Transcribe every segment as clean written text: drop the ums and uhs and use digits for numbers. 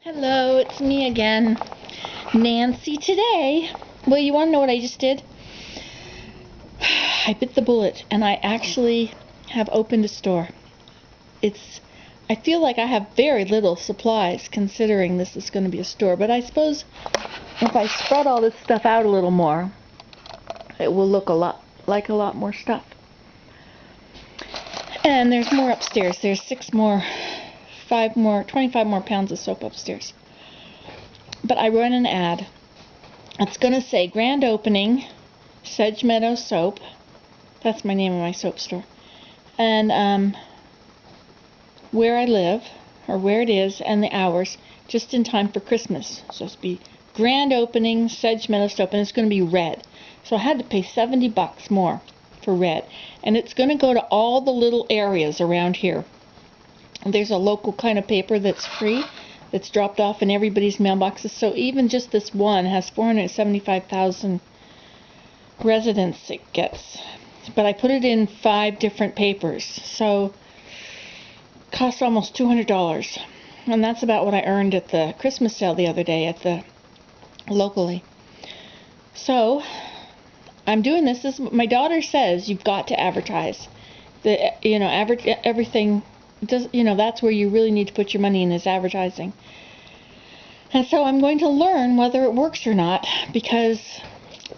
Hello, it's me again, Nancy. Today, well, you want to know what I just did? I bit the bullet and I actually have opened a store. I feel like I have very little supplies considering this is going to be a store, but I suppose if I spread all this stuff out a little more, it will look a lot more stuff. And there's more upstairs. There's 25 more pounds of soap upstairs. But I run an ad. It's going to say grand opening, Sedge Meadow Soap. That's my name of my soap store. And where I live, or where it is, and the hours, just in time for Christmas. So it's be grand opening, Sedge Meadow Soap, and it's going to be red. So I had to pay $70 more for red. And it's going to go to all the little areas around here. There's a local kind of paper that's free, that's dropped off in everybody's mailboxes. So even just this one has 475,000 residents it gets. But I put it in 5 different papers. So it cost almost $200. And that's about what I earned at the Christmas sale the other day locally. So I'm doing this. My daughter says you've got to advertise. Everything. That's where you really need to put your money in, is advertising. And so I'm going to learn whether it works or not, because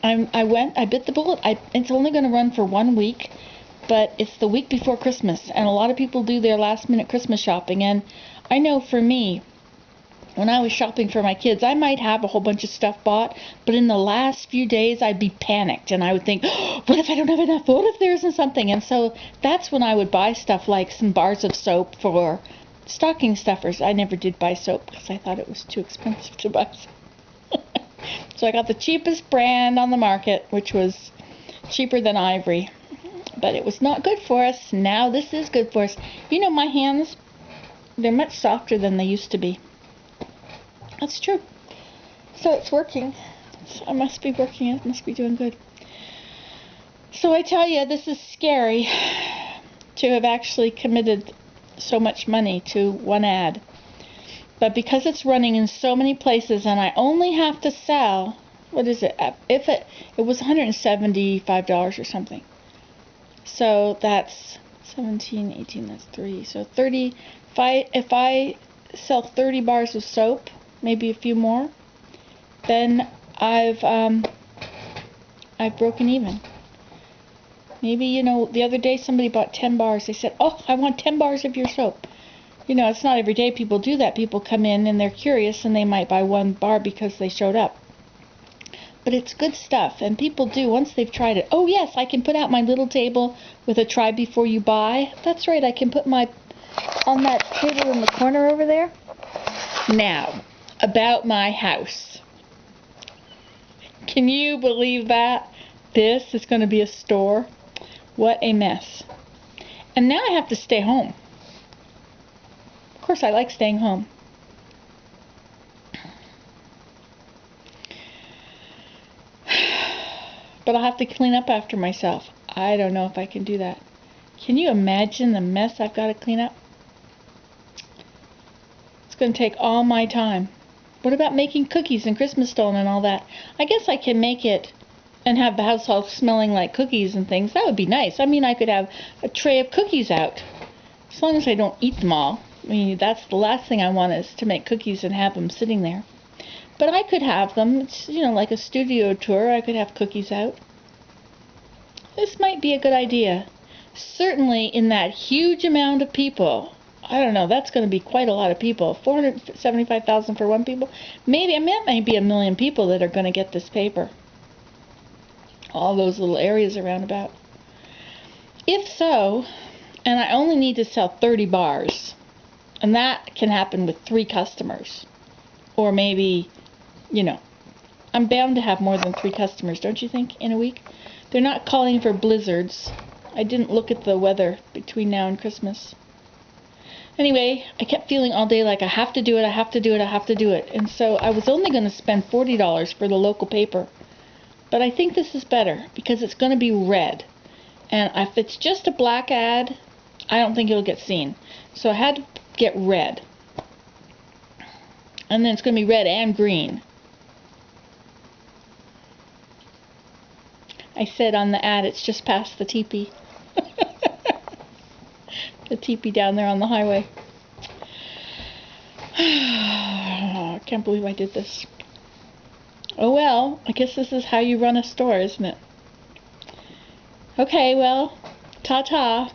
I bit the bullet. It's only going to run for 1 week, but it's the week before Christmas, and a lot of people do their last minute Christmas shopping. And I know for me, when I was shopping for my kids, I might have a whole bunch of stuff bought, but in the last few days I'd be panicked and I would think, oh, what if I don't have enough? What if there isn't something? And so that's when I would buy stuff like some bars of soap for stocking stuffers. I never did buy soap because I thought it was too expensive to buy soap. So I got the cheapest brand on the market, which was cheaper than Ivory. But it was not good for us. Now this is good for us. My hands, they're much softer than they used to be. That's true. So it's working. So I must be working. It must be doing good. So I tell you, this is scary to have actually committed so much money to one ad. But because it's running in so many places and I only have to sell, what is it? If it was $175 or something. So that's 17, 18, that's 3. So 30, if I sell 30 bars of soap, maybe a few more, then I've broken even. Maybe, the other day somebody bought 10 bars. They said, oh, I want 10 bars of your soap. It's not every day people do that. People come in and they're curious and they might buy 1 bar because they showed up. But it's good stuff, and people do once they've tried it. Oh yes, I can put out my little table with a try before you buy. That's right, I can put on that table in the corner over there. Now, about my house. Can you believe that? This is going to be a store? What a mess. And now I have to stay home. Of course, I like staying home. But I'll have to clean up after myself. I don't know if I can do that. Can you imagine the mess I've got to clean up? It's going to take all my time. What about making cookies and Christmas stone and all that? I guess I can make it and have the house all smelling like cookies and things. That would be nice. I mean, I could have a tray of cookies out. As long as I don't eat them all. I mean, that's the last thing I want, is to make cookies and have them sitting there. But I could have them. It's, like a studio tour. I could have cookies out. This might be a good idea. Certainly in that huge amount of people. I don't know, that's going to be quite a lot of people. 475,000 for 1 people. Maybe, that might be 1 million people that are going to get this paper. All those little areas around about. If so, and I only need to sell 30 bars, and that can happen with 3 customers. Or maybe, I'm bound to have more than 3 customers, don't you think, in a week? They're not calling for blizzards. I didn't look at the weather between now and Christmas. Anyway, I kept feeling all day like I have to do it, I have to do it, I have to do it. And so I was only going to spend $40 for the local paper. But I think this is better because it's going to be red. And if it's just a black ad, I don't think it'll get seen. So I had to get red. And then it's going to be red and green. I said on the ad it's just past the tipi. The tipi down there on the highway. I can't believe I did this. Oh well, I guess this is how you run a store, isn't it? Okay, well, ta-ta.